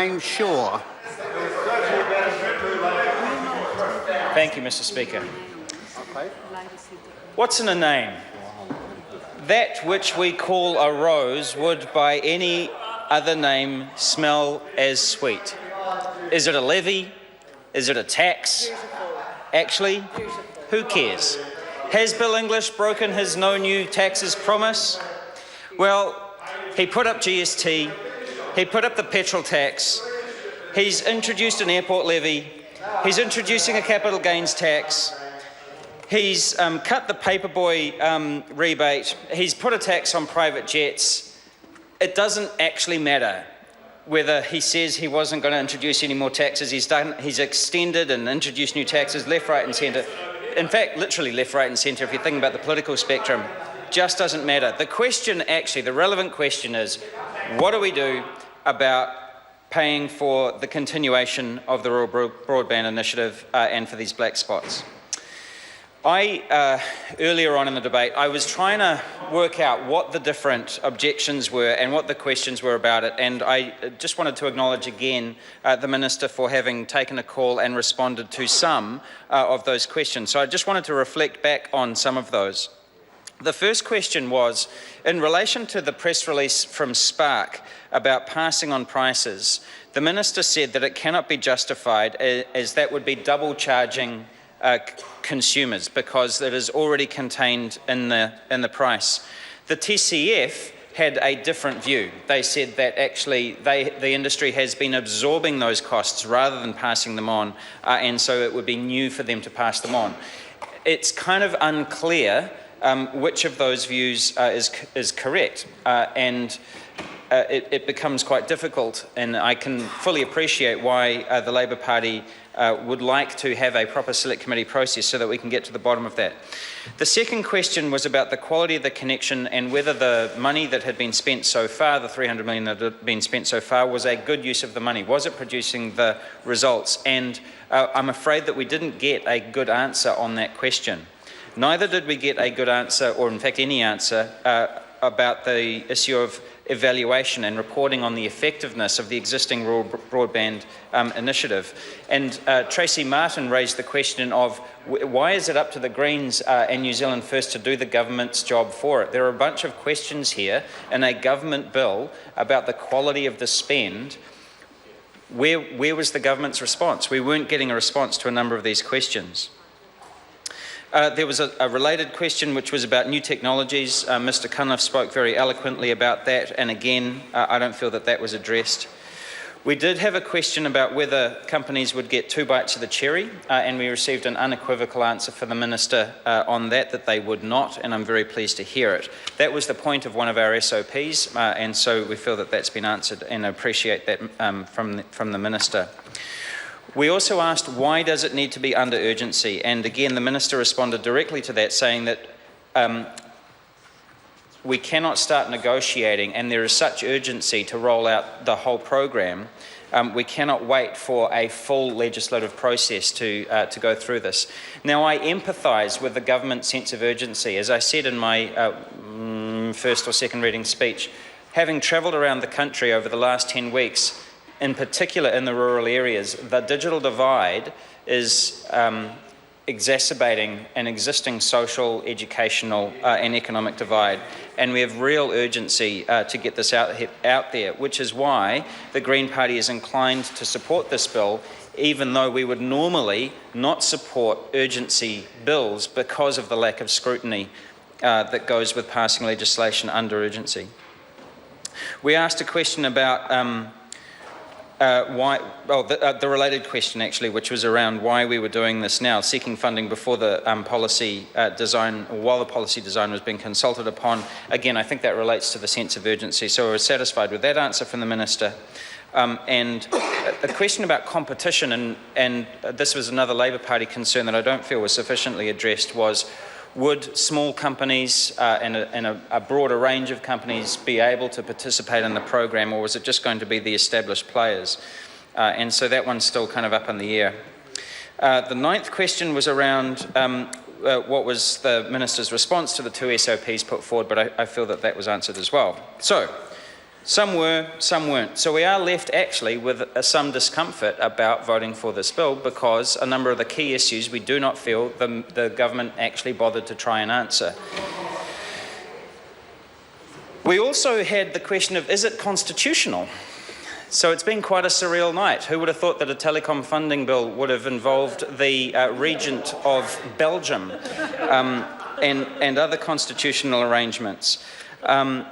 name Shaw. Thank you, Mr. Speaker. What's in a name? That which we call a rose would by any other name smell as sweet. Is it a levy? Is it a tax? Actually, who cares? Has Bill English broken his no new taxes promise? Well, he put up GST, he put up the petrol tax, he's introduced an airport levy, he's introducing a capital gains tax, he's cut the paperboy rebate, he's put a tax on private jets. It doesn't actually matter whether he says he wasn't going to introduce any more taxes. He's extended and introduced new taxes left, right and centre. In fact, literally left, right and centre, if you think about the political spectrum. Just doesn't matter. The question, actually, the relevant question is, what do we do about paying for the continuation of the Rural Broadband Initiative and for these black spots? Earlier on in the debate, I was trying to work out what the different objections were and what the questions were about it, and I just wanted to acknowledge again the Minister for having taken a call and responded to some of those questions. So I just wanted to reflect back on some of those. The first question was, in relation to the press release from Spark about passing on prices, the Minister said that it cannot be justified as that would be double charging consumers because it is already contained in the price. The TCF had a different view. They said that actually the industry has been absorbing those costs rather than passing them on, and so it would be new for them to pass them on. It's kind of unclear which of those views is correct, and it becomes quite difficult, and I can fully appreciate why the Labor Party would like to have a proper select committee process so that we can get to the bottom of that. The second question was about the quality of the connection and whether the money that had been spent so far, the $300 million that had been spent so far, was a good use of the money. Was it producing the results? And I'm afraid that we didn't get a good answer on that question. Neither did we get a good answer, or in fact any answer, about the issue of evaluation and reporting on the effectiveness of the existing rural broadband initiative. And Tracy Martin raised the question of why is it up to the Greens and New Zealand First to do the government's job for it? There are a bunch of questions here in a government bill about the quality of the spend. Where was the government's response? We weren't getting a response to a number of these questions. There was a related question which was about new technologies. Mr Cunliffe spoke very eloquently about that, and again, I don't feel that that was addressed. We did have a question about whether companies would get two bites of the cherry, and we received an unequivocal answer from the Minister on that they would not, and I'm very pleased to hear it. That was the point of one of our SOPs, and so we feel that that's been answered, and I appreciate that from the Minister. We also asked, why does it need to be under urgency? And again, the Minister responded directly to that, saying that we cannot start negotiating, and there is such urgency to roll out the whole program. We cannot wait for a full legislative process to go through this. Now, I empathise with the government's sense of urgency. As I said in my first or second reading speech, having travelled around the country over the last 10 weeks, in particular in the rural areas, the digital divide is exacerbating an existing social, educational and economic divide, and we have real urgency to get this out there, which is why the Green Party is inclined to support this bill, even though we would normally not support urgency bills because of the lack of scrutiny that goes with passing legislation under urgency. We asked a question about the related question actually, which was around why we were doing this now, seeking funding before the policy design, or while the policy design was being consulted upon. Again, I think that relates to the sense of urgency, so we were satisfied with that answer from the Minister. And a question about competition, and this was another Labor Party concern that I don't feel was sufficiently addressed, was would small companies and a broader range of companies be able to participate in the program, or was it just going to be the established players? And so that one's still kind of up in the air. The ninth question was around what was the Minister's response to the two SOPs put forward, but I feel that that was answered as well. So, Some were, some weren't. So we are left actually with some discomfort about voting for this bill because a number of the key issues we do not feel the government actually bothered to try and answer. We also had the question of, is it constitutional? So it's been quite a surreal night. Who would have thought that a telecom funding bill would have involved the regent of Belgium and other constitutional arrangements? And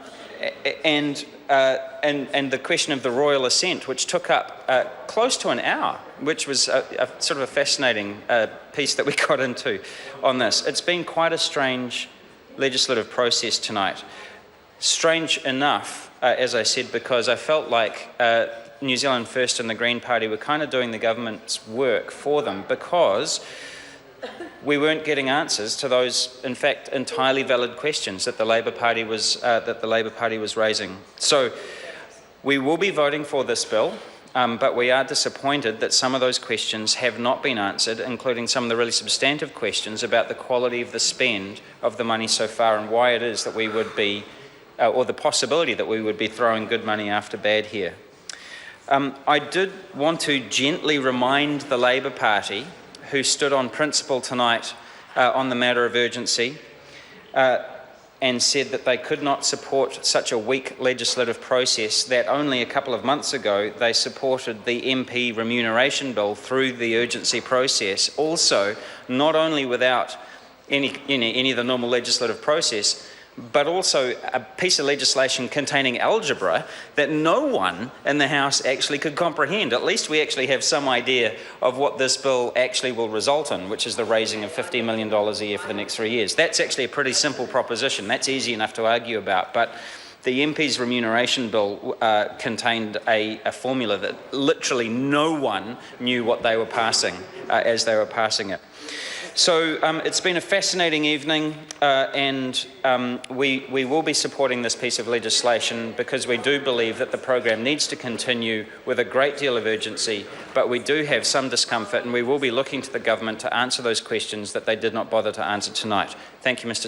the question of the royal assent, which took up close to an hour, which was a sort of a fascinating piece that we got into on this. It's been quite a strange legislative process tonight. Strange enough, as I said, because I felt like New Zealand First and the Green Party were kind of doing the government's work for them because we weren't getting answers to those, in fact, entirely valid questions that the Labour Party was raising. So we will be voting for this bill, but we are disappointed that some of those questions have not been answered, including some of the really substantive questions about the quality of the spend of the money so far and why it is that we would be, or the possibility that we would be throwing good money after bad here. I did want to gently remind the Labour Party, who stood on principle tonight on the matter of urgency and said that they could not support such a weak legislative process, that only a couple of months ago they supported the MP remuneration bill through the urgency process, also not only without any of the normal legislative process, but also a piece of legislation containing algebra that no one in the House actually could comprehend. At least we actually have some idea of what this bill actually will result in, which is the raising of $50 million a year for the next 3 years. That's actually a pretty simple proposition. That's easy enough to argue about. But the MP's remuneration bill contained a formula that literally no one knew what they were passing as they were passing it. So it's been a fascinating evening and we will be supporting this piece of legislation because we do believe that the program needs to continue with a great deal of urgency, but we do have some discomfort and we will be looking to the government to answer those questions that they did not bother to answer tonight. Thank you, Mr. Speaker.